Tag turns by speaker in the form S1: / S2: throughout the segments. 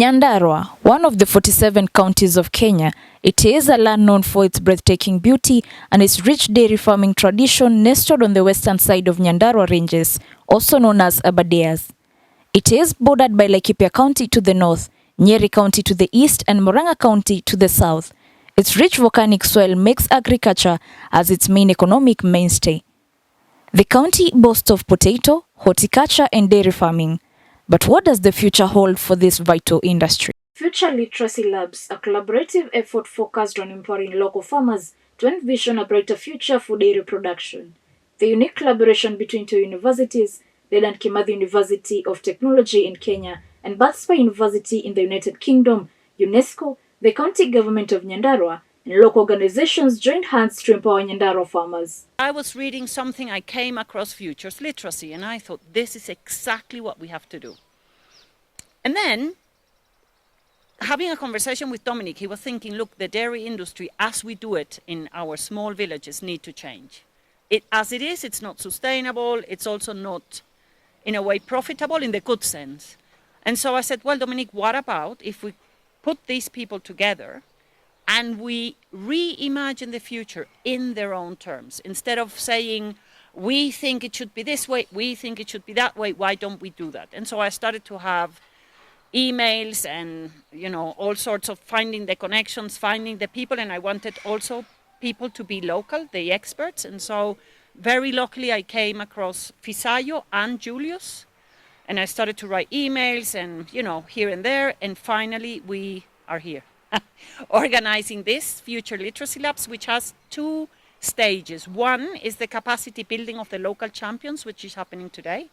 S1: Nyandarua, one of the 47 counties of Kenya, it is a land known for its breathtaking beauty and its rich dairy farming tradition nestled on the western side of Nyandarua Ranges, also known as Aberdares. It is bordered by Laikipia County to the north, Nyeri County to the east, and Murang'a County to the south. Its rich volcanic soil makes agriculture as its main economic mainstay. The county boasts of potato, horticulture, and dairy farming. But what does the future hold for this vital industry? Future Literacy Labs, a collaborative effort focused on empowering local farmers to envision a brighter future for dairy production. The unique collaboration between two universities, Dedan Kimathi University of Technology in Kenya and Bathspa University in the United Kingdom, UNESCO, the county government of Nyandarua, and local organizations joined hands to empower Nyandarua farmers.
S2: I was reading something, I came across Futures Literacy, and I thought this is exactly what we have to do. And then, having a conversation with Dominic, he was thinking, look, the dairy industry, as we do it in our small villages, need to change. As it is, it's not sustainable, it's also not, in a way, profitable in the good sense. And so I said, well, Dominic, what about if we put these people together and we reimagine the future in their own terms? Instead of saying, we think it should be this way, we think it should be that way, why don't we do that? And so I started to have emails and, all sorts of finding the connections, finding the people, and I wanted also people to be local, the experts. And so very luckily I came across Fisayo and Julius, and I started to write emails and, here and there, and finally we are here. Organizing this Future Literacy Labs, which has two stages. One is the capacity building of the local champions, which is happening today,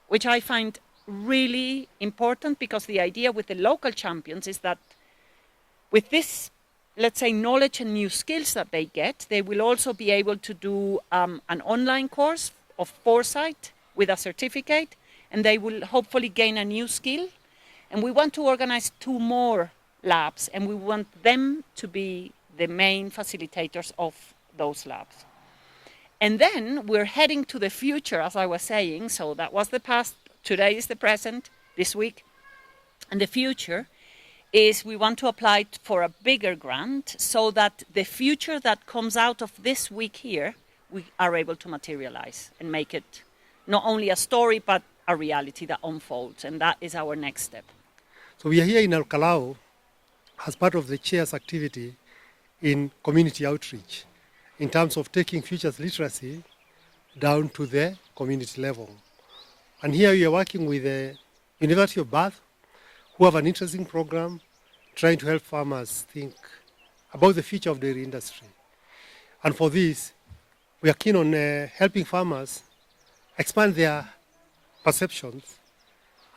S2: which I find really important, because the idea with the local champions is that with this, let's say, knowledge and new skills that they get, they will also be able to do an online course of foresight with a certificate, and they will hopefully gain a new skill. And we want to organize 2 more labs, and we want them to be the main facilitators of those labs. And then we're heading to the future, as I was saying. So that was the past, today is the present, this week. And the future is we want to apply for a bigger grant so that the future that comes out of this week here, we are able to materialize and make it not only a story, but a reality that unfolds. And that is our next step.
S3: So we are here in Olkalou as part of the chair's activity in community outreach in terms of taking futures literacy down to the community level. And here we are working with the University of Bath, who have an interesting program trying to help farmers think about the future of the dairy industry. And for this, we are keen on helping farmers expand their perceptions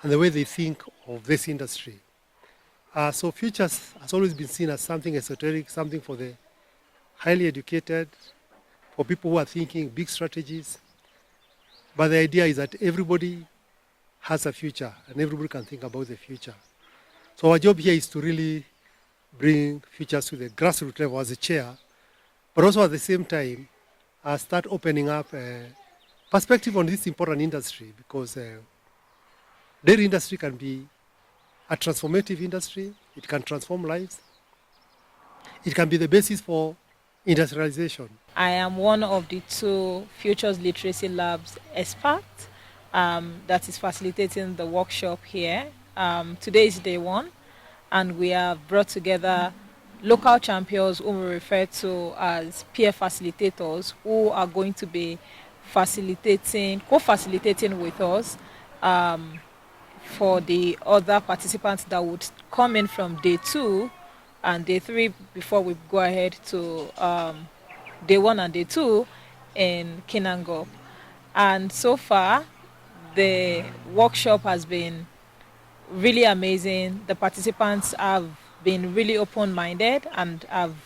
S3: and the way they think of this industry. So futures has always been seen as something esoteric, something for the highly educated, for people who are thinking big strategies. But the idea is that everybody has a future and everybody can think about the future. So our job here is to really bring futures to the grassroots level as a chair, but also at the same time start opening up perspective on this important industry, because dairy industry can be a transformative industry. It can transform lives. It can be the basis for industrialization.
S4: I am one of the 2 Futures Literacy Labs experts that is facilitating the workshop here. Today is day 1, and we have brought together local champions whom we refer to as peer facilitators, who are going to be co-facilitating with us for the other participants that would come in from day 2 and day 3 before we go ahead to day 1 and day 2 in Kinangop. And so far, the workshop has been really amazing. The participants have been really open-minded and have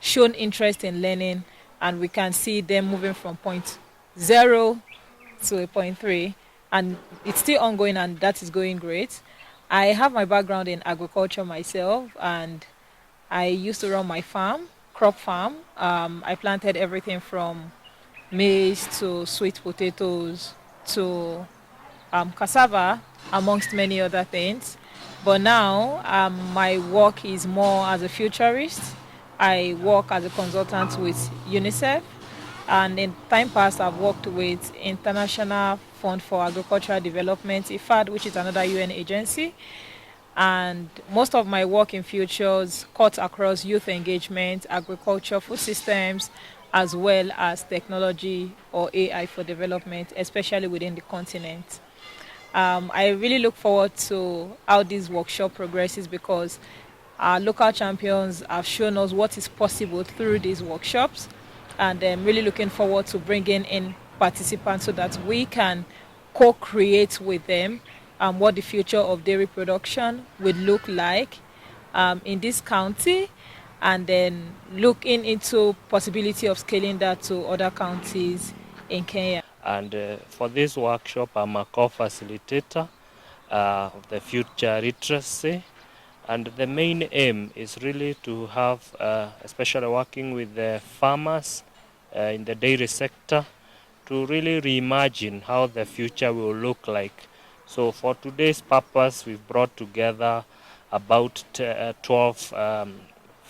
S4: shown interest in learning, and we can see them moving from point 0 to a point 3. And it's still ongoing, and that is going great. I have my background in agriculture myself, and I used to run my farm, crop farm. I planted everything from maize to sweet potatoes to cassava, amongst many other things. But now my work is more as a futurist. I work as a consultant with UNICEF, and in time past I've worked with International Fund for Agricultural Development, IFAD, which is another UN agency. And most of my work in futures cuts across youth engagement, agriculture, food systems, as well as technology or AI for development, especially within the continent. I really look forward to how this workshop progresses, because our local champions have shown us what is possible through these workshops, and I'm really looking forward to bringing in participants so that we can co-create with them what the future of dairy production would look like in this county, and then looking into possibility of scaling that to other counties in Kenya.
S5: And for this workshop, I'm a co-facilitator of the future literacy. And the main aim is really to have, especially working with the farmers in the dairy sector, to really reimagine how the future will look like. So for today's purpose, we've brought together about 12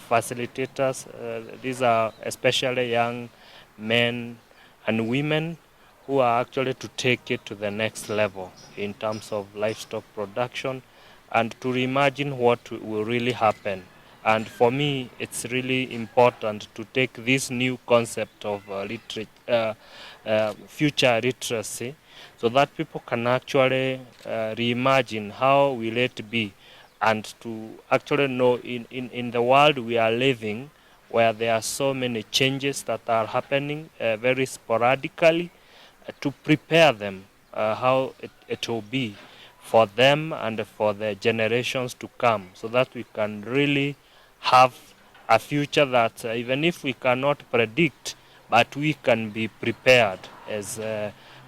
S5: facilitators. These are especially young men and women who are actually to take it to the next level in terms of livestock production and to reimagine what will really happen. And for me, it's really important to take this new concept of future literacy so that people can actually reimagine how will it be, and to actually know in the world we are living, where there are so many changes that are happening very sporadically, to prepare them how it will be for them and for the generations to come, so that we can really have a future that even if we cannot predict, but we can be prepared as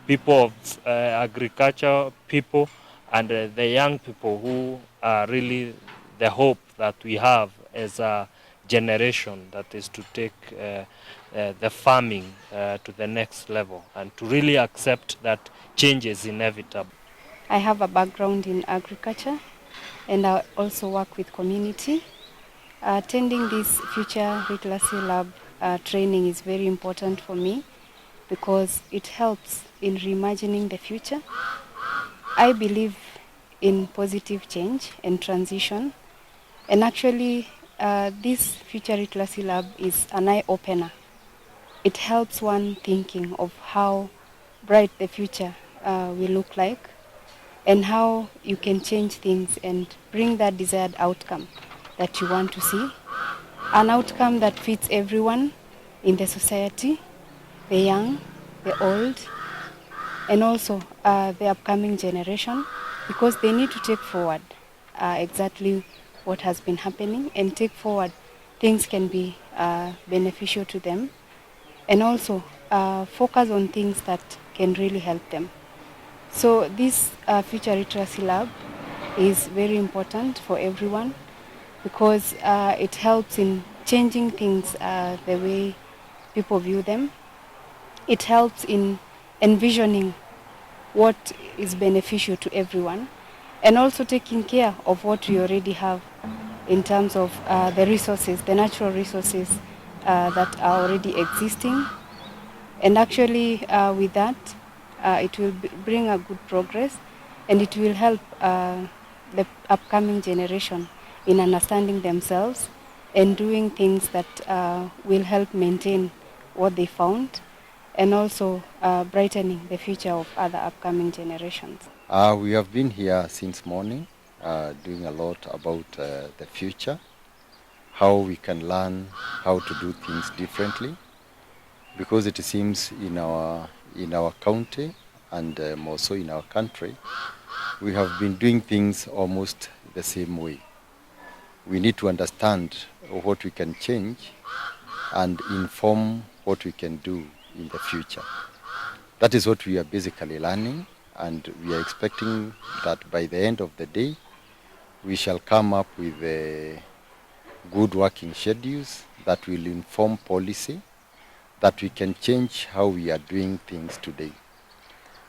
S5: people of agriculture people, and the young people who are really the hope that we have as a generation that is to take the farming to the next level and to really accept that change is inevitable.
S6: I have a background in agriculture, and I also work with community. Attending this Future Literacy Lab training is very important for me because it helps in reimagining the future. I believe in positive change and transition, and actually this Future Literacy Lab is an eye-opener. It helps one thinking of how bright the future will look like, and how you can change things and bring that desired outcome that you want to see. An outcome that fits everyone in the society, the young, the old, and also the upcoming generation, because they need to take forward exactly what has been happening and take forward things can be beneficial to them, and also focus on things that can really help them. So this Future Literacy Lab is very important for everyone because it helps in changing things the way people view them. It helps in envisioning what is beneficial to everyone, and also taking care of what we already have in terms of the resources, the natural resources that are already existing. And actually with that, it will bring a good progress, and it will help the upcoming generation in understanding themselves and doing things that will help maintain what they found, and also brightening the future of other upcoming generations.
S7: We have been here since morning, doing a lot about the future, how we can learn how to do things differently, because it seems in our county and more so in our country, we have been doing things almost the same way. We need to understand what we can change and inform what we can do in the future. That is what we are basically learning, and we are expecting that by the end of the day, we shall come up with good working schedules that will inform policy, that we can change how we are doing things today.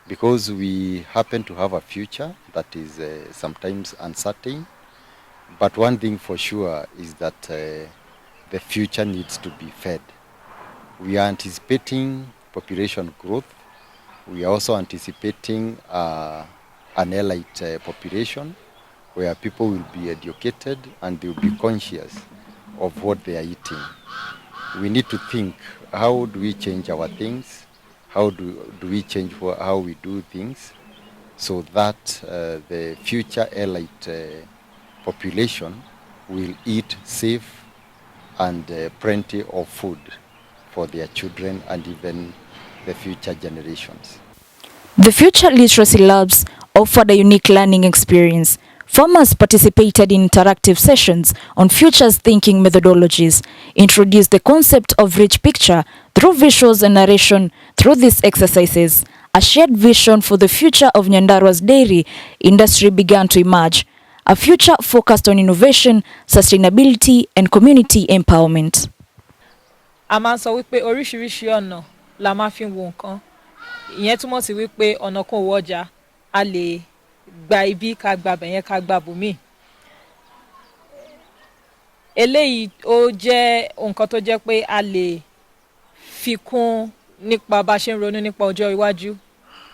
S7: because we happen to have a future that is sometimes uncertain. But one thing for sure is that the future needs to be fed. We are anticipating population growth. We are also anticipating an elite population where people will be educated and they will be conscious of what they are eating. We need to think, how do we change our things? How do we change how we do things so that the future elite population will eat safe and plenty of food for their children and even the future generations.
S1: The Future Literacy Labs offered a unique learning experience. Farmers participated in interactive sessions on futures thinking methodologies, introduced the concept of rich picture through visuals and narration through these exercises. A shared vision for the future of Nyandarua's dairy industry began to emerge, a future focused on innovation, sustainability and community empowerment.
S4: A máa ń sọ wípé oríṣiríṣi ọ̀nà la máa fi wo nǹkan. Ìyẹn túmọ̀ sí wípé ọ̀nà kan ò wọjà, a lè gba ibi ká gba bẹ̀yẹn ká gba bòmíì. Eléyìí ó jẹ́ nǹkan tó jẹ́ pé a lè fi kún nípa bá ṣe ń ronú nípa ọjọ́ iwájú.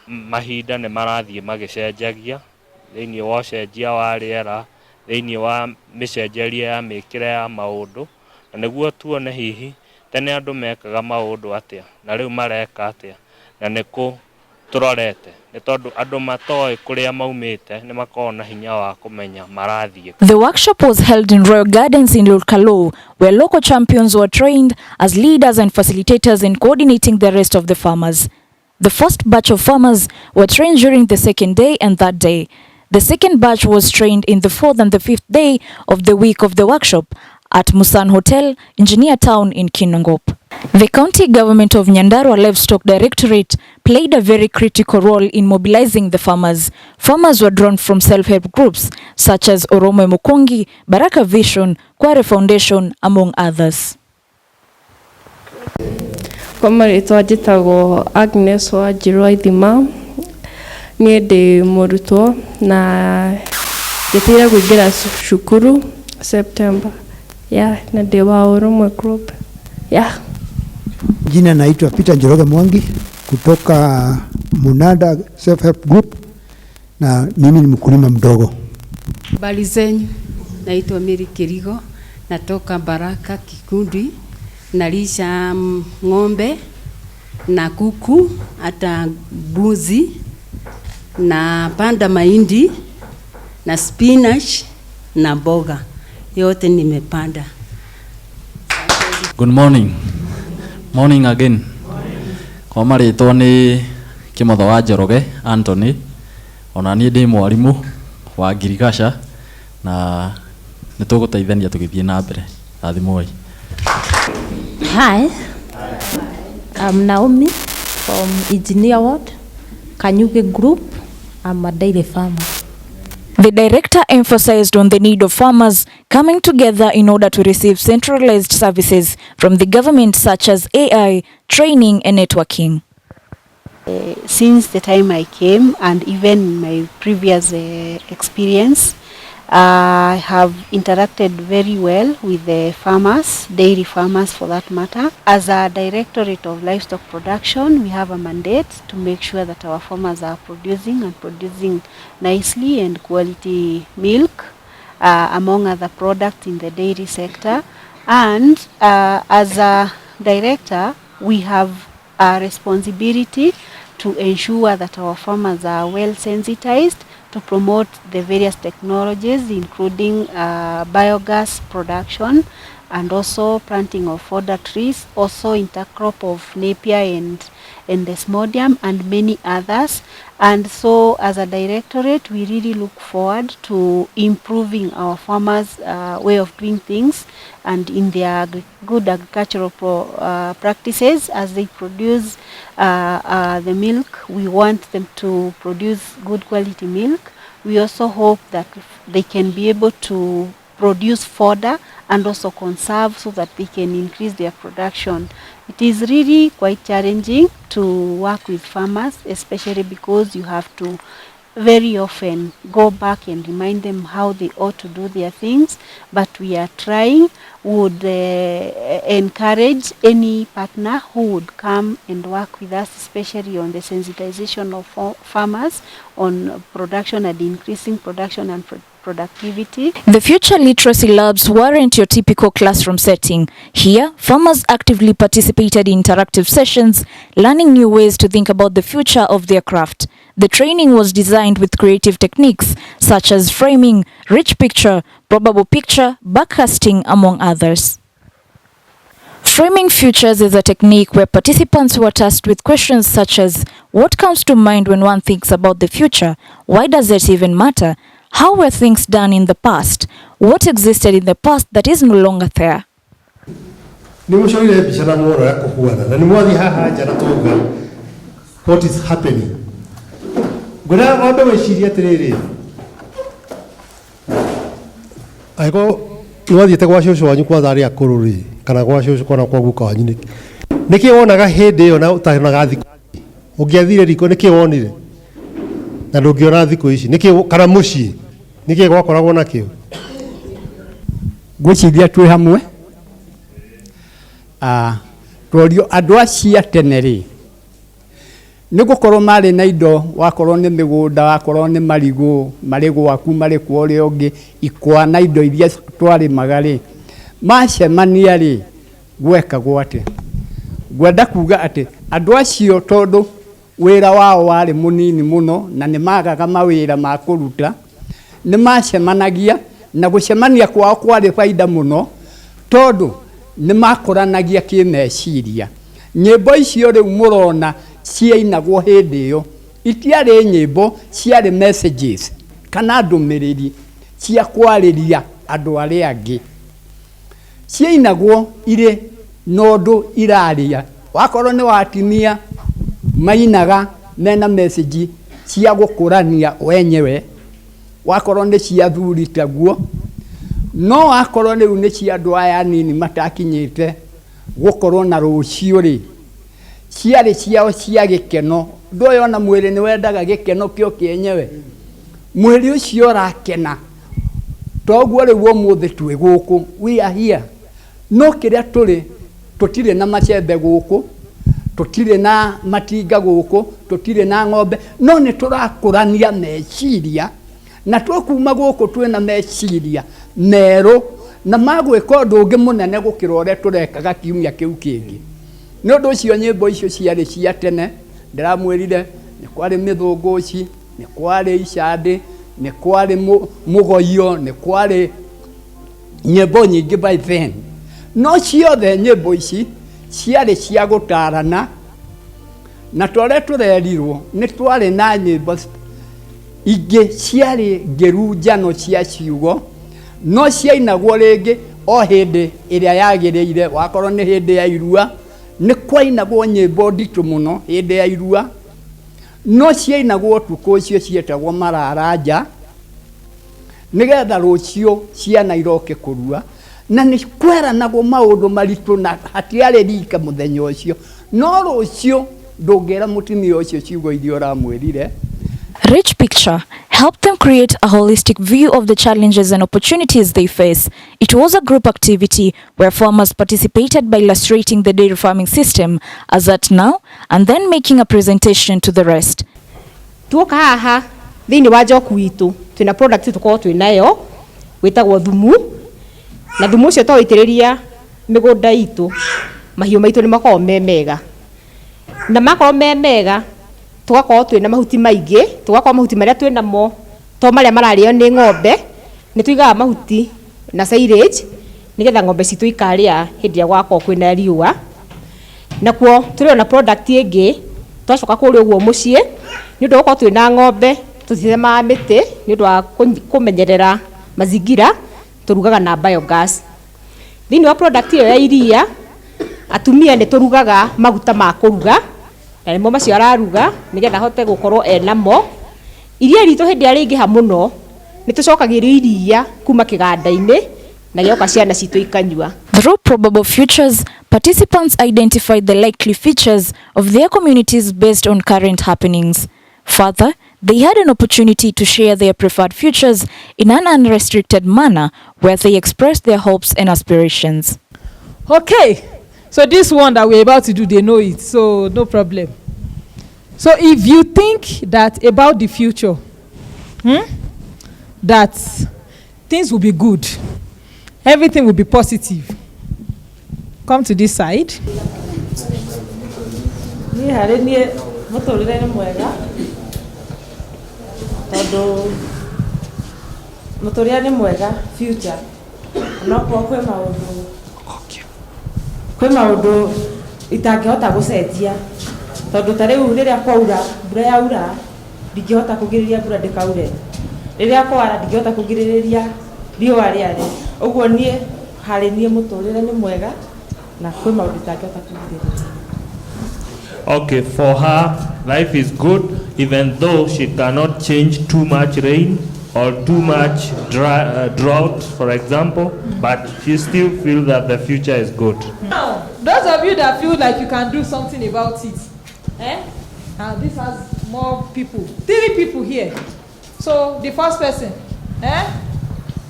S5: Mahinda nĩ marathiĩ magĩcenjagia thĩinĩ wa ũcenjia wa rĩera, thĩinĩ wa mĩcenjerie ya mĩkĩre ya maũndũ, na nĩguo tuone hihi tene andũ mekaga maũndũ atĩa na rĩu mareka atĩa na nĩkũ tũrorete nĩ tondũ andũ matoĩ kũrĩa maumĩte nĩ makoragwo na hinya wa kũmenya marathiĩ.
S1: The workshop was held in Royal Gardens in Olkalou, where local champions were trained as leaders and facilitators in coordinating the rest of the farmers. The first batch of farmers were trained during the second day and third day. The second batch was trained in the fourth and the fifth day of the week of the workshop at Musan Hotel, Engineer Town in Kinangop. The county government of Nyandarua Livestock Directorate played a very critical role in mobilizing the farmers. Farmers were drawn from self-help groups such as Oromo Mukongi, Baraka Vision, Kware Foundation, among others.
S8: Kwa marĩtwa njĩtagwo Agnes wa Njirwa Ithima, niĩ ndĩ mũrutwo na njĩtĩire kũingĩra cukuru September. Na ndĩ wa Oromo group.
S9: Jina naitwa Peter Njoroge Mwangi kutoka Munada Self Help Group na mimi ni mkulima mdogo.
S10: Habari zenyu, naitwa Mary Kirigo, natoka Baraka Kikundi, nalisha ng'ombe na kuku hata mbuzi na panda mahindi na spinach na boga. Yote nimepanda.
S11: Good morning. Morning again. Kwa marĩtwa nĩ Kĩmotho wa Njoroge Anthony, ona niĩ ndĩ mwarimũ wa agriculture na nĩ tũgũteithania tũgĩthiĩ na mbere. Rathimoi.
S12: Hi. I'm Naomi from Engineer Ward, Kanyuge Group. I'm a dairy farmer.
S1: The director emphasized on the need of farmers coming together in order to receive centralized services from the government such as AI, training and networking.
S13: Since the time I came and even my previous experience, I have interacted very well with the farmers, dairy farmers for that matter. As a Directorate of Livestock Production, we have a mandate to make sure that our farmers are producing nicely and quality milk, among other products in the dairy sector. And as a director, we have a responsibility to ensure that our farmers are well sensitized to promote the various technologies, including biogas production and also planting of fodder trees, also intercrop of Napier and Desmodium and many others. And so as a directorate, we really look forward to improving our farmers' way of doing things and in their good agricultural practices. As they produce the milk, we want them to produce good quality milk. We also hope that they can be able to produce fodder and also conserve so that they can increase their production. It is really quite challenging to work with farmers, especially because you have to very often go back and remind them how they ought to do their things, but we are trying. Would encourage any partner who would come and work with us, especially on the sensitization of farmers on production and increasing production and productivity.
S1: The future literacy labs weren't your typical classroom setting. Here, farmers actively participated in interactive sessions, learning new ways to think about the future of their craft. The training was designed with creative techniques such as framing, rich picture, probable picture, backcasting, among others. Framing futures is a technique where participants were tasked with questions such as, what comes to mind when one thinks about the future? Why does it even matter? How were things done in the past? What existed in the past that is no longer there?
S3: What is happening? I go iwathite gwa shosho wanyu kwa thari akuru ri kana gwa shosho kona kwa guka wanyu niki wonaga hindi yo na utanaga thiku ungiathire riko niki wonire na ndungiona thiku ici niki kana mucii niki gwakoragwo nakio
S14: gwiciria twi hamwe twario andu acia tene ri nigukorwo mari na indo wakorwo ni migunda wakorwo ni marigu mari gwaku mari kwore ongi ikwa na indo iria twari magari macemania ri gweka gwate gwenda kuga ati andu acio tondu wira wao wari munini muno na ni magaga mawira ma kuruta ni macemanagia na gucemania kwao kwari faida muno tondu ni makoranagia kimeciria nyimbo icio riu murona ciainagwo hindi iyo itiari nyimbo ciari messages kana ndumiriri cia kwariria andu aria angi ciainagwo ire nondu iraria wakorwo ni watimia mainaga mena message cia gukurania wenyewe wakorwo ni cia thuri taguo no wakorwo riu ni cia andu aya nini matakinyite gukorwo na rucio ri ciari ciao cia gikeno ndoyo na mwiri ni wendaga gikeno kio kienyewe mwiri ucio rakena toguo riu umuthi twi guku we are here no kiria turi tutire na macembe guku tutire na matinga guku tutire na ng'ombe no ni turakurania meciria na twakuma guku twina meciria mero na magwika undu ungi munene gukira uria turekaga kiumia kiu kingi no ndo cio nyimbo icio ciari cia tene ndiramwirire ni kwari mithunguci ni kwari icandi ni kwari mugoyo ni kwari nyimbo nyingi by then no ciothe nyimbo ici ciari cia gutarana na tware turerirwo ni twari na nyimbo ingi ciari ngirunjano cia ciugo no ciainagwo ringi o hindi iria yagiriire wakorwo ni hindi ya irua ni kwainagwo nyimbo nditu muno hindi ya irua no ciainagwo tuko icio cietagwo mararanja nigetha rucio ciana iroke kurua na ni kweranagwo maundu maritu na hatiari rika muthenya ucio no rucio ndungera mutimia ucio ciugo irio ramwirire.
S1: Rich picture helped them create a holistic view of the challenges and opportunities they face. It was a group activity where farmers participated by illustrating the dairy farming system as at now and then making a presentation to the rest.
S15: Tuoka haha thini wa joku itu twina product tuko twinayo witagwo thumu na thumu ucio twaitiriria migunda itu mahiu maitu ni makorwo mega na makorwo mega tugakorwo twina mahuti maingi tugakorwo mahuti maria twina mo to maria marario ni ng'ombe ni tuigaga mahuti na silage nigetha ng'ombe citu ikaria hindi ya gwakwo kwina riua nakuo turi na product ingi twacoka kuri uguo mucii ni ndu gukwo twina ng'ombe tutithema miti ni ndu wa kumenyerera mazingira turugaga na biogas thini wa product iyo ya iria atumia ni turugaga maguta ma kuruga na nimo macio araruga nigetha hote gukorwo enamo iria ritu hindi ari ingiha muno ni tucokagirio iria kuma kiganda-ini na gĩoka ciana citũ ikanyua.
S1: Through probable futures, participants identified the likely features of their communities based on current happenings. Further, they had an opportunity to share their preferred futures in an unrestricted manner where they expressed their hopes and aspirations.
S4: Okay, so this one that we're about to do, they know it, so no problem. So if you think that about the future, that things will be good, everything will be positive, come to this side.
S16: Muturia ni mwega future no kwa maundu itangihota gucenjia tondu ta riu riria kwaura mbura yaura ndingihota kugiriria mbura ndikaure riria kwara ndingihota kugiriria riua riare uguo nie hari nie muturire ni mwega na kwa maundu itangihota kugiriria.
S5: Okay, for her, life is good, even though she cannot change too much rain or too much drought, for example, but she still feels that the future is good.
S4: Now, those of you that feel like you can do something about it, and this has more people, 3 people here. So the first person,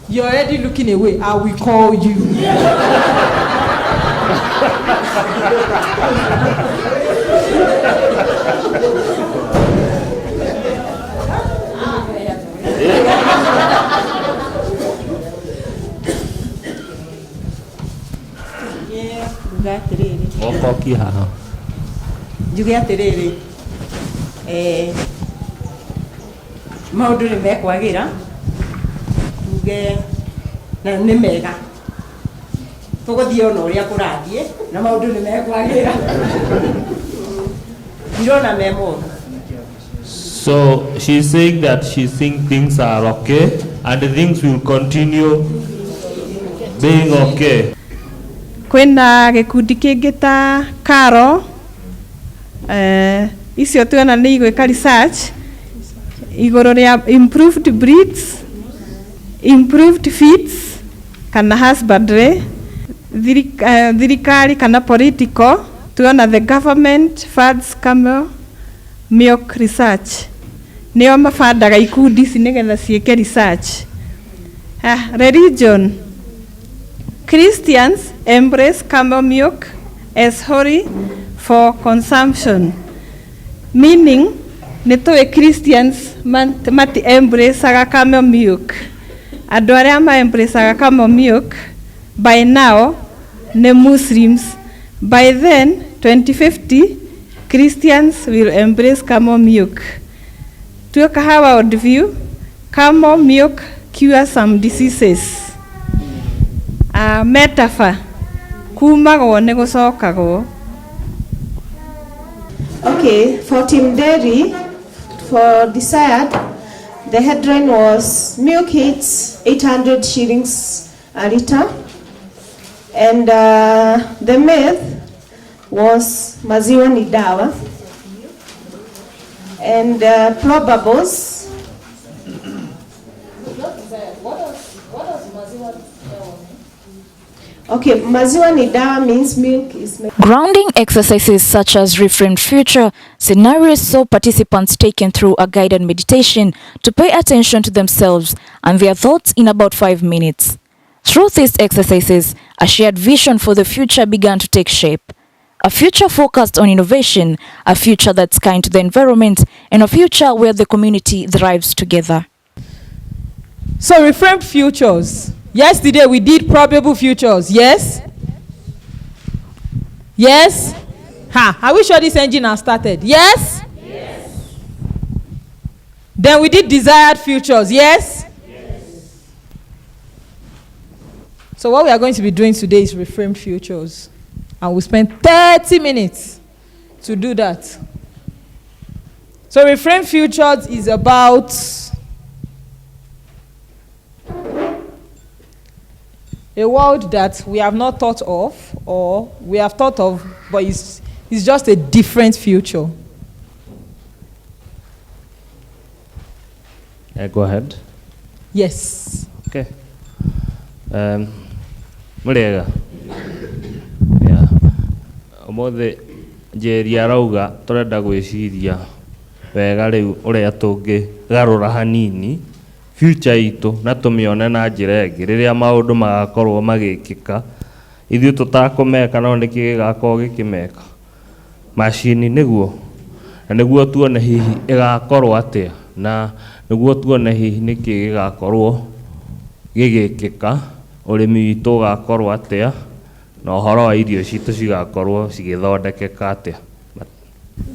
S4: you're already looking away. I will call you.
S16: Njuge atiriri maundu ni mekwagira njuge na ni mega tuguthie ona uria kurathie na maundu ni mekwagira ndirona memo.
S5: So she's saying that she thinks things are okay and things will continue being okay.
S17: Kwina gikundi kingi ta Karo icio tuona ni igwika research iguru ria improved breeds, improved feeds kana husbandry, thirikari kana political tuona the government funds camel milk research nio mafandaga ikundi ici nigetha ciike research. Religion, Christians embrace camel milk as holy for consumption, meaning nitwe Christians mati embrace aga camel milk. Andu aria ma embrace aga camel milk by now ne Muslims. By then 2050 Christians will embrace camel milk. Tuoka hawa world view, camel milk cures some diseases. Metaphor kumago ne gucokago.
S18: Okay, for Team Dairy, for desired, the headline was milk hits 800 shillings a litre, and the myth was maziwa ni dawa, and probables. Okay, maziwa ni dawa means milk is made.
S1: Grounding exercises such as Reframe Future scenarios saw participants taken through a guided meditation to pay attention to themselves and their thoughts in about 5 minutes. Through these exercises, a shared vision for the future began to take shape. A future focused on innovation, a future that's kind to the environment, and a future where the community thrives together.
S4: So Reframe Futures. Yesterday we did probable futures. Yes? Yes? Are we sure this engine has started? Yes? Yes. Then we did desired futures. Yes? Yes. So what we are going to be doing today is Reframe Futures. And we spent 30 minutes to do that. So Reframe Futures is about a world that we have not thought of, or we have thought of, but it's just a different future.
S5: Go ahead.
S4: Yes.
S5: Okay. Murega. Yeah. Omothe Njeri arauga turenda gwiciria wega riu uria tungigarura hanini future itu na tumione na njira ingi riria maundu magakorwo magikika ithuĩ tutakumeka no niki gigakorwo gikimeka machine niguo na niguo tuone hihi igakorwo atia na niguo tuone hihi niki gigakorwo gigikika urimi witu ugakorwo atia na uhoro wa irio citu cigakorwo cigithondekeka atia.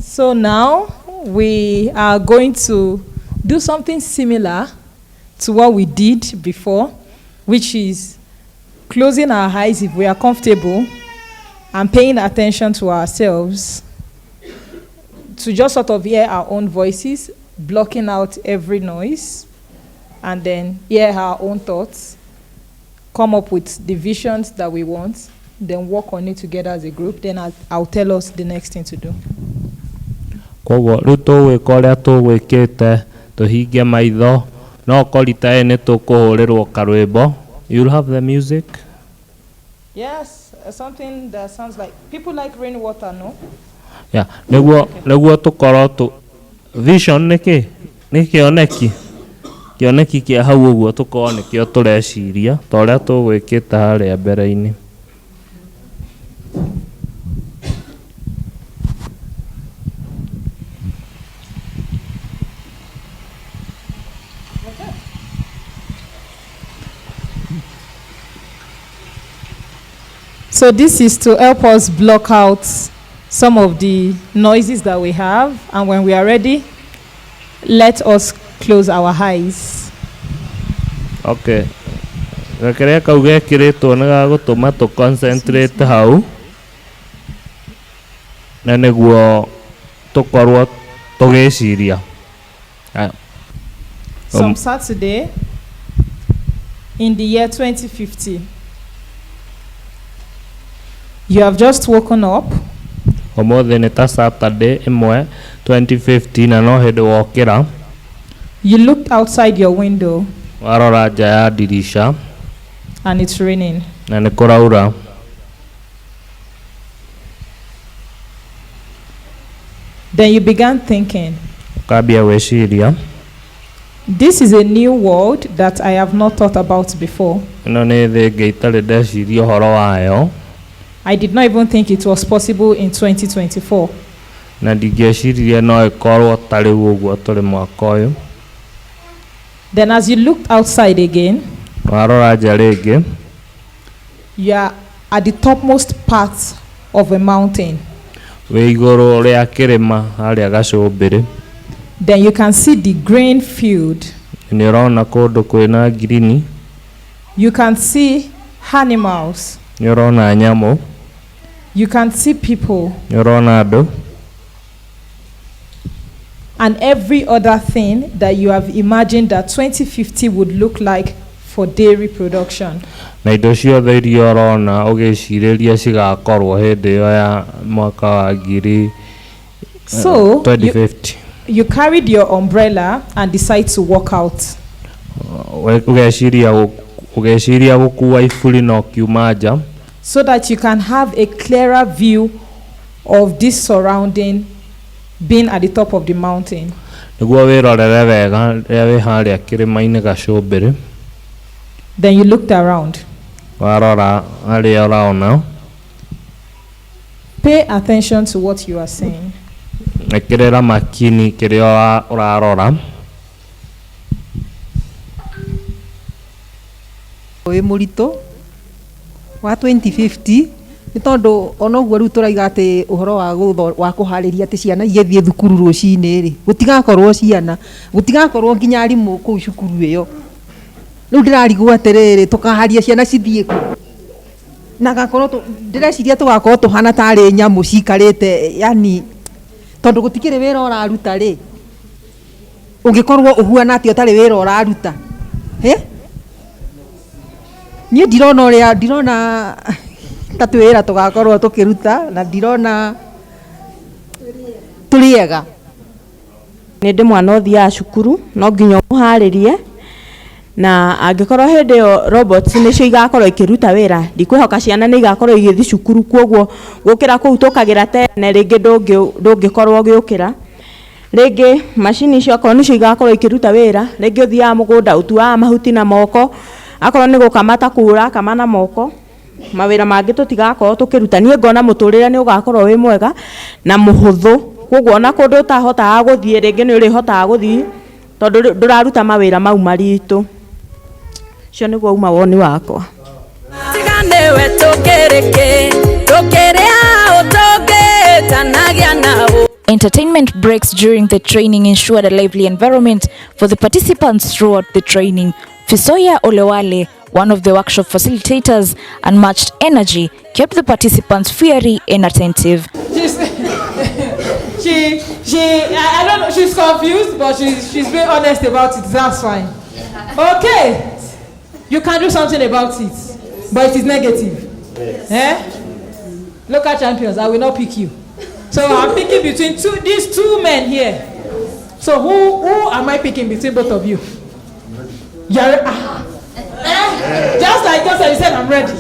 S4: So now we are going to do something similar to what we did before, which is closing our eyes if we are comfortable and paying attention to ourselves to just sort of hear our own voices, blocking out every noise, and then hear our own thoughts, come up with the visions that we want, then work on it together as a group. Then I'll tell us the next thing to do.
S5: Koguo riu tugwika uria tugwikite tuhinge maitho no korita ni tukuhurirwo karwimbo. You'll have the music.
S4: Yes, something that sounds like people like rainwater, no?
S5: Yeah, niguo tukorwo tu vision niki kioneki kia hau uguo tukorwo nikio tureciria ta uria tugwikite haria mbere-ini.
S4: So this is to help us block out some of the noises that we have, and when we are ready, let us close our eyes.
S5: Okay. Gakerea kau gekiritwo nĩ gagũtũma tũ concentrate hau na nĩguo tũkorwo tũgĩciria.
S4: Some Saturday in the year 2050, you have just woken up.
S5: Omothe nĩ ta Saturday imwe 2015 na no hĩndĩ wokĩra.
S4: You looked outside your window.
S5: Warora nja ya dirisha.
S4: And it's raining.
S5: Na nĩ kũraura.
S4: Then you began thinking.
S5: Ukambia gwĩciria.
S4: This is a new world that I have not thought about before.
S5: Ĩno nĩ thĩ ĩngĩ itarĩ ndeciria ũhoro wayo.
S4: I did not even think it was possible in 2024.
S5: Na ndingĩeciria no ĩkorwo ta rĩu ũguo tũrĩ mwaka ũyũ.
S4: Then as you looked outside again,
S5: warora nja rĩngĩ,
S4: you are at the topmost part of a mountain.
S5: Wĩ igũrũ rĩa kĩrĩma harĩa gacũmbĩrĩ.
S4: Then you can see the green field.
S5: Nĩ ũrona kũndũ kwĩna ngirini.
S4: You can see animals.
S5: Nĩ ũrona nyamũ.
S4: You can see people.
S5: Nĩ ũrona andũ.
S4: And every other thing that you have imagined that 2050 would look like for dairy production.
S5: Na indo ciothe iria ũrona ũgĩcirĩria cigakorwo hĩndĩ ĩyo ya mwaka wa ngiri 2050.
S4: You carried your umbrella and decided to walk out.
S5: Ũgeciria gũkua iburi na ũkiuma nja.
S4: So that you can have a clearer view of this surrounding being at the top of the mountain.
S5: Nĩguo wĩrorere wega rĩrĩa wĩ harĩa kĩrĩma-inĩ gacũmbĩrĩ.
S4: Then you looked around.
S5: Warora harĩa ũraona.
S4: Pay attention to what you are saying.
S5: Ĩkĩrĩra makini kĩrĩa ũrarora.
S19: Wĩ mũritũ wa 2050 nĩ tondũ ona ũguo rĩu tũraiga atĩ ũhoro wa kũharĩria atĩ ciana igĩthiĩ thukuru rũcinĩ rĩ gũtigakorwo ciana gũtigakorwo nginya arimũ kũu cukuru ĩyo rĩu ndĩrarigwo atĩrĩrĩ tũkaharia ciana cithiĩ kũ na gakorwo ndĩreciria tũgakorwo tũhana tarĩ nyamũ cikarĩte yani tondũ gũtikĩrĩ wĩra ũraruta rĩ ũngĩkorwo ũhuana atĩ ũtarĩ wĩra ũraruta niĩ ndirona tatuĩra tugakorwo tukiruta na ndirona turiega
S20: nĩ ndĩ mwana ũthiaga cukuru no nginya ũharĩrie
S15: na angikorwo hindi yo robots nicio igakorwo ikiruta wira ndikwihoka ciana ni igakorwo igithi cukuru kwoguo gukira kuu tukagira tene ringi ndungikorwo giukira ringi machine icio akorwo nicio igakorwo ikiruta wira ringi uthia mugunda utua mahuti na moko akorwo ni gukamata kura kama na moko mawira mangi tutigakorwo tukiruta nie ngona muturire ni ugakorwo wi mwega na muhuthu kwoguo ona kundu utahotaga guthie ringi ni urihotaga guthie tondu nduraruta mawira mau maritu cio niguo uma woni wakwa
S20: tiganewe tukereke tukerea utoge tanagia nao.
S1: Entertainment breaks during the training ensured a lively environment for the participants throughout the training. Fisoya Olewale, one of the workshop facilitators, unmatched energy kept the participants fiery and attentive.
S19: I don't know, she's confused, but she's being honest about it. That's fine. Okay, you can do something about it, but it is negative. Local champions, I will not pick you. So I'm picking between these two men here. So who am I picking between both of you? You're, just like you said, I'm ready.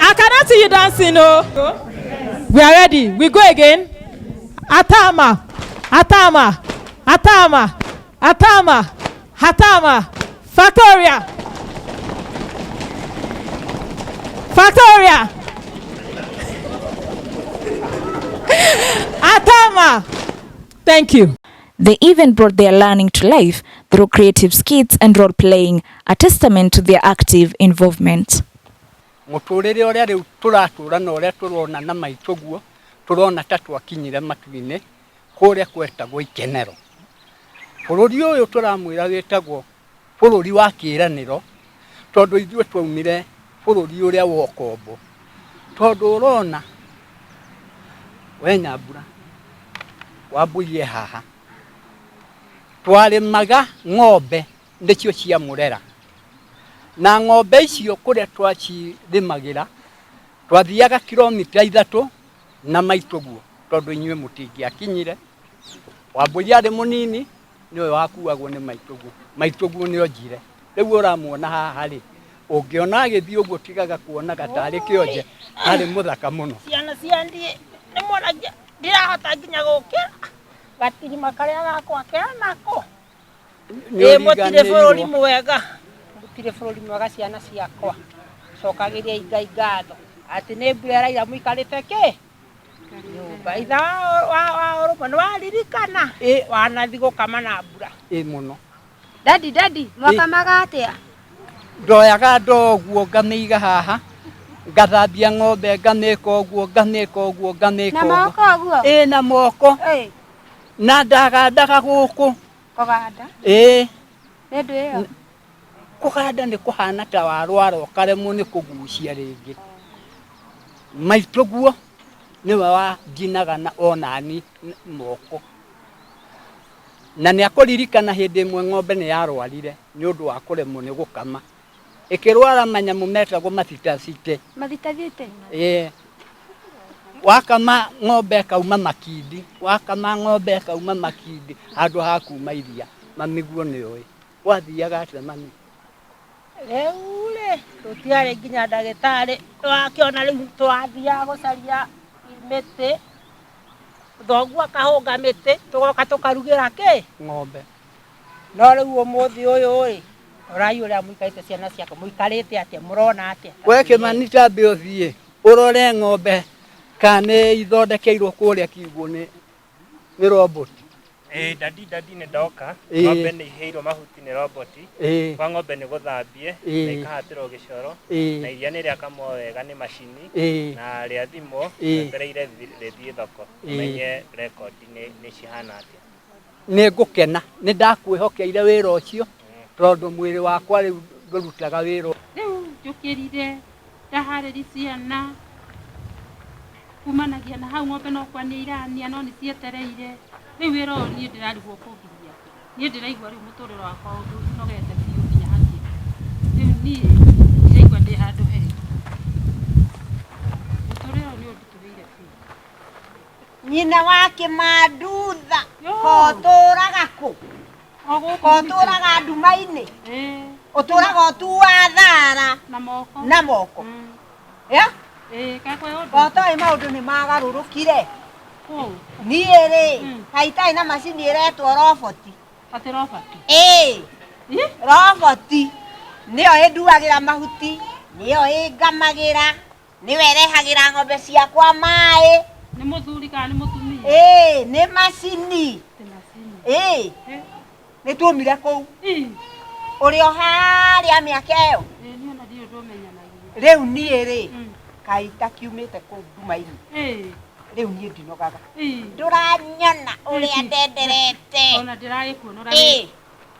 S19: I cannot see you dancing, no. We are ready. We go again. Atama, Atama, Atama, Atama, Atama, Factoria, Factoria, Atama. Thank you.
S1: They even brought their learning to life through creative skits and role playing, a testament to their active involvement.
S14: Muturire uria riu turatura na uria turona na maituguo turona ta twakinyire matuine kuria kwetagwo ikenero bururi uyu turamwira wetagwo bururi wa kiraniro tondu ithue twaumire bururi uria wa Okombo tondu urona we Nyambura wambuye haha twarimaga ng'ombe ndicio cia murera na ng'ombe icio kuria twacirimagira twathiaga kilomita 3 na maituguo tondu inywe mutingiakinyire wamburi ari munini niwe wakuagwo ni maituguo ni onjire riu uramuona haha ri ungiona agithii uguo tigaga kuona gatari kionje ari muthaka muno
S21: ciana ciandie ni moragia ndirahota nginya gukira gatirima karia gakwa kera nako mutire bururi mwega mutire bururi mwega ciana ciakwa cokagiria Ngai ngatho ati ni mbura iraira muikarite ki nyumba itha wa urumwe ni waririkana wanathi gukama na mbura
S14: muno
S21: dadi mwakamaga atia
S14: ndoyaga ndoguo ngamiiga haha ngathambia ng'ombe ngameka uguo na
S21: moko uguo
S14: na moko na ndagandaga guku
S21: kuganda ndu iyo
S14: kuganda ni kuhana ta warwara ukaremwo ni kugucia ringi maituguo niwe wa njinaga na onani moko na ni akuririkana hindi imwe ng'ombe ni yarwarire ni undu wa kuremwo ni gukama ikirwara manyamu metagwo mathitasite wakama ng'ombe kauma makindi handu ha kuma iria mamiguo ni oi wathiaga atia mami
S21: reule tutiare nginya ndagitari wakiona riu twathia gucaria miti thoguo akahunga miti tugoka tukarugira ki
S14: ng'ombe
S21: no riu umuthi uyu ri urai uria muikarite ciana ciako muikarite atia murona atia
S14: we kimanita mbio thie urore ng'ombe kane ithondekeirwo kuria kiugo ni robot
S5: dadi ni ndoka ng'ombe ni iheirwo mahuti ni robot kwa ng'ombe ni guthambie na ikahatirwo gicoro na iria ni ria kamwo wega ni machini na ria thimo mbereire rithie thoko menye record ni cihana atia
S14: ni ngukena ni ndakwihokeire wira ucio tondu mwiri wakwa riu ndurutaga wira
S21: riu njukirire ndahariri ciana
S2: kumanagia na hau ng'ombe no kwa nĩ irania no nĩ cietereire rĩu wĩra ũyũ niĩ ndĩrarigwo kũngiria niĩ ndĩraigua rĩu mũtũrĩre wakwa ũnogete biũ nginya hakiri rĩu niĩ ndĩraigua ndĩ handũ heri mũtũrĩre ũyũ nĩ ũndutũrĩire biũ
S21: nyina wa Kĩmandutha kotũraga kũ kotũraga nduma-inĩ ũtũraga ũtua thara na moko Gotoi maũndũ nĩ magarũrũkire niĩ rĩ haitarĩ na macini ĩretwo roboti roboti nĩyo ĩnduagĩra mahuti nĩyo ĩngamagĩra nĩyo ĩrehagĩra ng'ombe ciakwa maĩ
S2: nĩ mũthuri kana nĩ mũtumia
S21: nĩ macini nĩ tuomire kũu ũrĩ o harĩa mĩaka ĩyo rĩu niĩ rĩ kaĩ itakiumĩte kũu nduma-inĩ rĩu niĩ ndinogaga ndũranyona ũrĩa ndenderete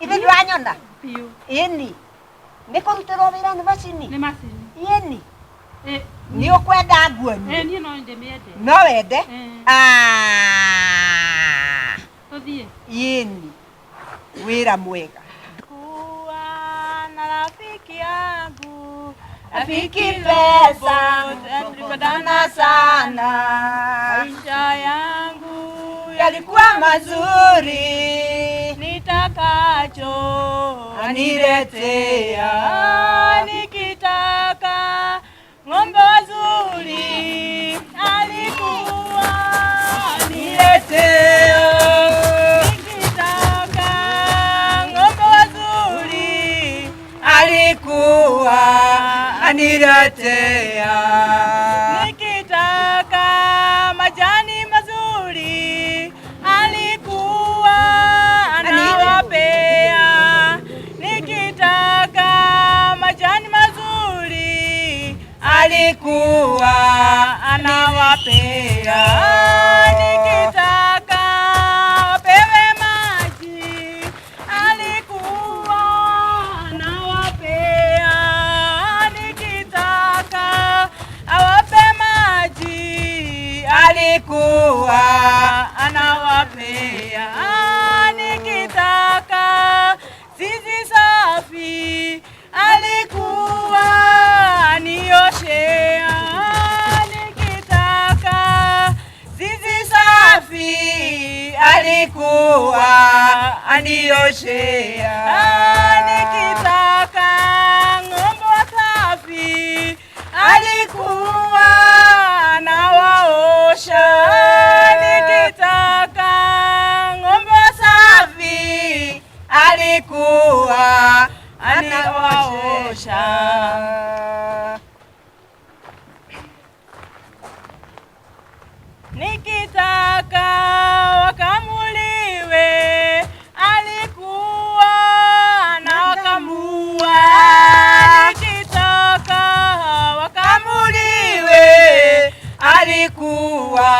S21: ithe ndũranyona ĩni nĩ kũrutĩrwo wĩra nĩ macini ĩni nĩ ũkwenda nguoni no wende ĩni wĩra mwega na rafiki yangu rafiki pesa tulipendana sana maisha yangu yalikuwa mazuri nitakacho aniretea nikitaka ng'ombe wazuri alikuwa aniretea nikitaka ng'ombe wazuri alikuwa aniretea nikitaka majani mazuri alikuwa anawapea nikitaka majani mazuri alikuwa anawapea nikitaka wapewe maji alikuwa anawapea awape maji alikuwa anawapea nikitaka zizi safi alikuwa anioshea nikitaka zizi safi alikuwa anioshea nikitaka ng'ombe safi alikuwa anawaosha nikitaka ng'ombe safi alikuwa anawaosha nikitaka wakamuliwe alikuwa anawakamua nikitaka wakamuliwe alikuwa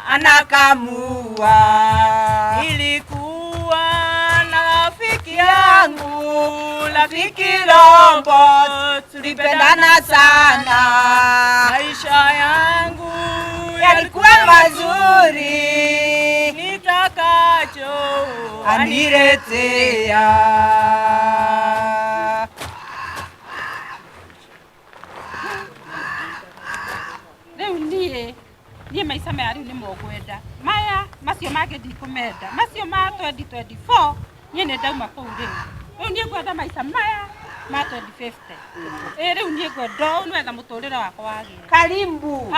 S21: anakamua ilikuwa na rafiki yangu rafiki Rombo tulipendana sana maisha yangu yalikuwa mazuri nitakacho aniretea
S2: rĩu niĩ maica maya rĩu nĩ mogwenda maya macio mangĩ ndikũmenda macio ma 2024 niĩ nĩ ndauma kũu rĩu niĩ ngwenda maica maya ma 2050 rĩu niĩ ngwenda nwetha mũtũrĩre wakwa wagĩrĩra
S21: karimbu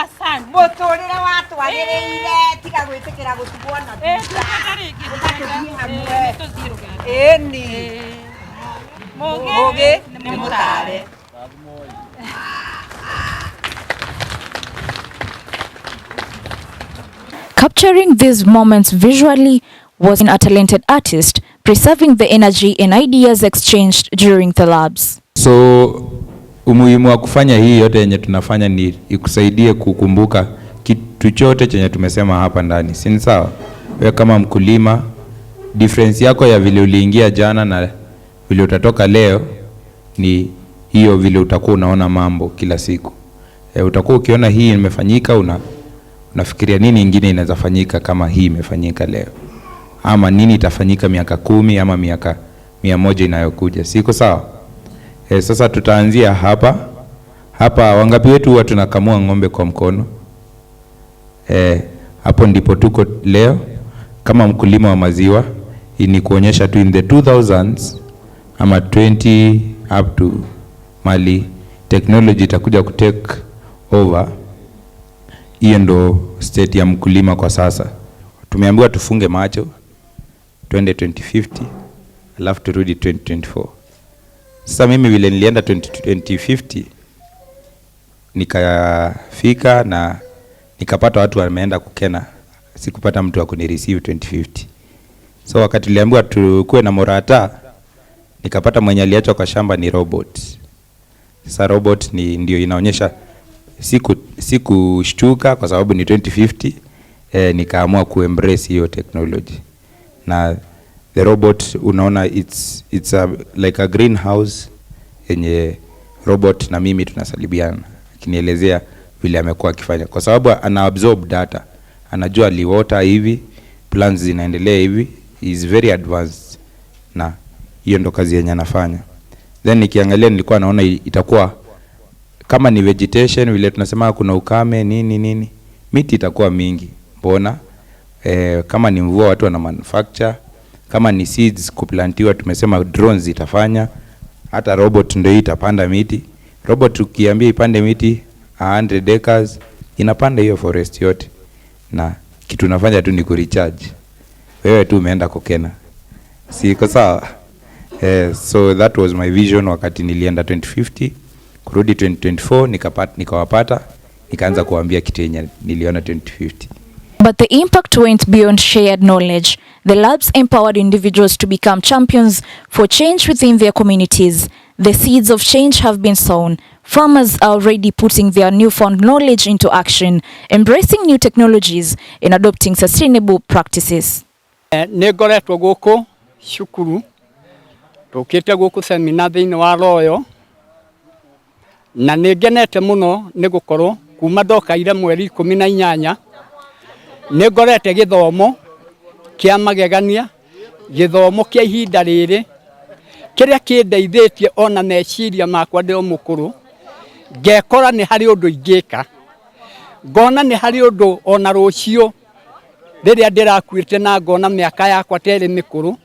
S21: mũtũrĩre watwagĩrĩire tiga gwĩtĩkĩra gũtugwo na ĩni mũgĩ nĩ mũtare
S1: Capturing these moments visually was a talented artist, preserving the energy and ideas exchanged during the labs.
S22: So umuhimu wa kufanya hii yote yenye tunafanya ni ikusaidie kukumbuka kitu chote chenye tumesema hapa ndani. Si sawa? Wewe kama mkulima, difference yako ya vile uliingia jana na vile utatoka leo ni hiyo vile utakuwa unaona mambo kila siku. Utakuwa ukiona hii imefanyika unafikiria nini ingine inaweza fanyika kama hii imefanyika leo, ama nini itafanyika miaka 10 ama miaka 100 inayokuja. Siko sawa? Sasa tutaanzia hapa. Wangapi wetu huwa tunakamua ng'ombe kwa mkono? Hapo ndipo tuko leo kama mkulima wa maziwa. Ni kuonyesha tu in the 2000s ama 20 up to mali technology itakuja kutake over. Hiyo ndo state ya mkulima kwa sasa. Tumeambiwa tufunge macho 2050 alafu turudi 2024. Sasa mimi vile nilienda 2050 nikafika na nikapata watu wameenda kukena, sikupata mtu wa kunireceive 2050. So wakati niliambiwa tukue na morata, nikapata mwenye aliachwa kwa shamba ni robot. Sasa robot ndio inaonyesha, sikushtuka kwa sababu ni 2050. Nikaamua kuembrace hiyo technology. Na the robot unaona it's like a greenhouse yenye robot na mimi tunasalibiana, akinielezea vile amekuwa akifanya, kwa sababu ana absorb data, anajua liwater hivi, plants zinaendelea hivi, is very advanced, na hiyo ndo kazi yenye anafanya. Then nikiangalia nilikuwa naona itakuwa kama ni vegetation vile tunasema kuna ukame nini, miti itakuwa mingi. Mbona kama ni mvua watu wana manufacture, kama ni seeds kuplantiwa tumesema drones itafanya, hata robot ndio itapanda miti. Robot ukiambia ipande miti 100 acres inapanda hiyo forest yote, na kitu nafanya tu ni kurecharge. Wewe tu umeenda kukena, siko sawa? So that was my vision wakati nilienda 2050. Kurudi 2024 nikawapata, nikaanza kuambia kitu yenye niliona 2050.
S1: But the impact went beyond shared knowledge. The labs empowered individuals to become champions for change within their communities. The seeds of change have been sown. Farmers are already putting their newfound knowledge into action, embracing new technologies and adopting sustainable practices.
S14: Negoretwo guku shukuru, tukite guku seminar thiini wa Royo, na ningenete muno nigukorwo kuma ndokaire mweri 18 ningorete githomo kia magegania, githomo kia ihinda riri kiria kindeithitie ona meciria makwa ndi omukuru, ngekora ni hari undu ingika, ngona ni hari undu ona rucio riria ndirakuite na ngona miaka yakwa teri mikuru,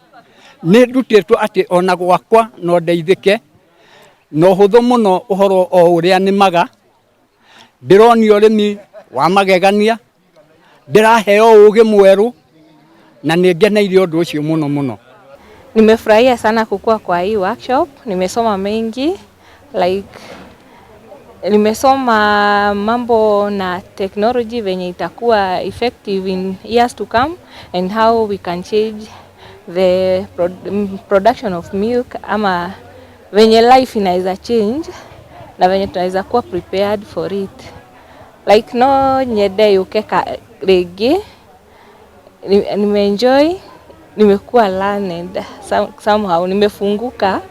S14: ni rutitwo ati ona gwakwa no ndeithike no huthu muno uhoro o uria nimaga, ndironi urimi wa magegania, ndiraheo ugi mweru, na ningeneire undu ucio muno.
S12: Nimefurahia sana kukua kwa hii workshop. Nimesoma mengi, nimesoma mambo na technology venye itakuwa effective in years to come, and how we can change the production of milk, ama venye life inaweza change na venye tunaweza kuwa prepared for it. No nyede ukeka regi, nimeenjoy, nimekuwa learned somehow, nimefunguka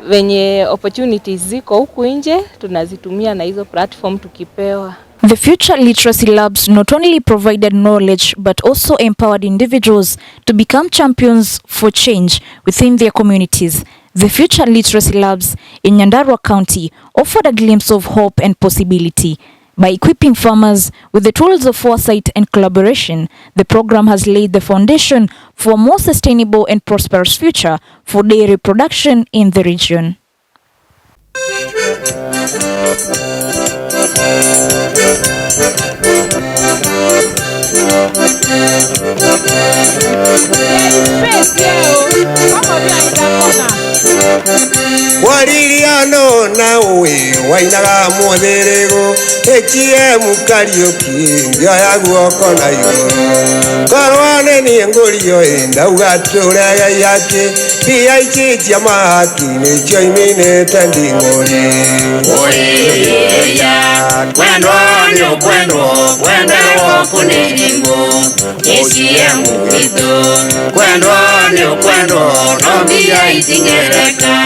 S12: venye opportunities ziko huku nje tunazitumia na hizo platform tukipewa.
S1: The Future Literacy Labs not only provided knowledge but also empowered individuals to become champions for change within their communities. The Future Literacy Labs in Nyandarua County offered a glimpse of hope and possibility. By equipping farmers with the tools of foresight and collaboration, the program has laid the foundation for a more sustainable and prosperous future for dairy production in the region.
S6: Waririano na uwi wainaga mutherego HDCA Kariuki ngaya guoko na iguru korwane ni ngurio indauga turega yake biaichia mahaki ni choimine tandingori
S7: oya kwendo ni kwendo kunirimbo HDCA mukito kwendo no biaitingereka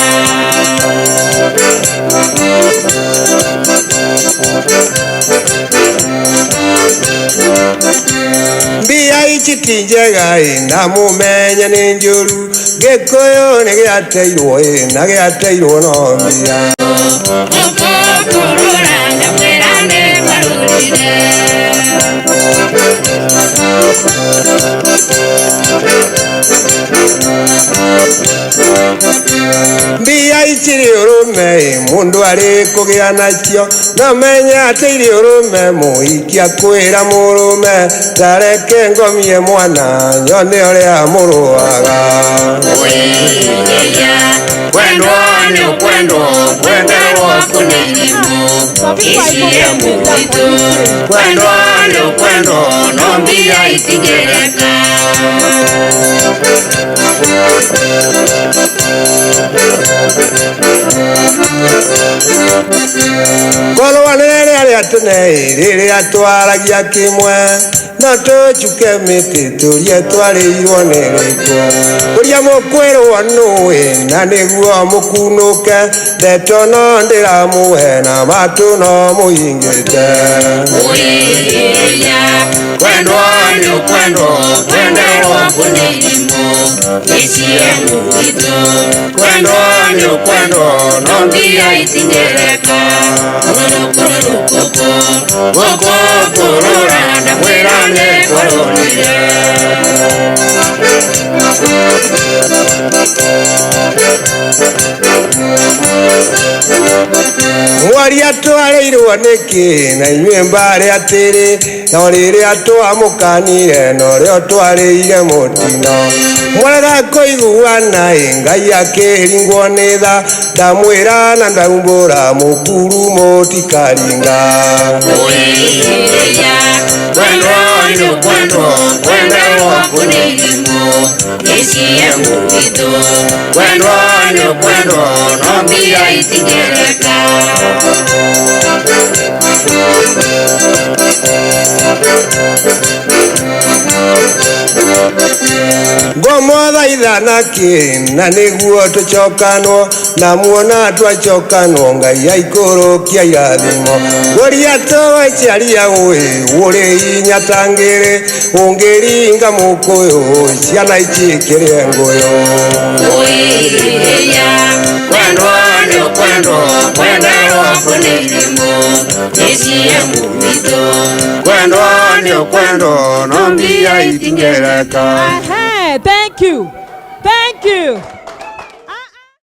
S6: citi njega na mumenye nĩ njũru Gĩkũyũ nĩ gĩateirwo na gĩateirwo no mbia mbia ici ũrũme mũndũ arĩ kũgĩa nacio no menye atĩ irĩ ũrũme mũhikia kwĩra mũrũme tareke ngomie mwana nyone ũrĩa mũrũaga
S7: kwendwo nĩ ũkwendwo kwenderwo kũnĩrimũ CCM witũ kwendwo nĩ ũkwendwo no mbia itingĩreka
S6: korwo nĩ rĩrĩa tene rĩrĩa twaragia kĩmwe no tũcuke mĩtĩ tũrie twarĩirwo nĩ gĩko kũria mũkwĩrwo nũĩ na nĩguo mũkunũke ndeto no ndĩramũhe na matũ no mũhingĩte
S7: kwendwo nĩ ũkwendwo kwenderwo kũnĩrimũ CCM witũ kwendwo nĩ ũkwendwo no mbia itingĩreka gũkũ kũrũra ndamwĩra nĩ kwarũrire
S6: mwaria twarĩirwo nĩkĩ na inyuĩ mbarĩ atĩrĩ no rĩrĩa twamũkanire no rĩo twarĩire mũtino mwarega kũiguana Ngai akĩringwo nĩ tha ndamwĩra na ndaumbũra mũkuru mũtikaringa
S7: kwendwo nĩ ũkwendwo kwenderwo kũnĩrimũ CCM witũ kwendwo nĩ ũkwendwo no mbia itingĩreka
S6: ngomothaitha nakĩ na nĩguo tũcokanwo na muona twacokanwo Ngai aikũrũkia irathimo gũria tũgĩcaria ũrĩ hinya tangĩrĩ ũngĩringa mũkũyũ ciana icikĩrĩe ngũyũ
S7: kwendwo nĩ ũkwendwo kwenderwo kũnĩrimũ CCM witũ kwendwo nĩ ũkwendwo no mbia itingĩreka
S4: Thank you. Thank you.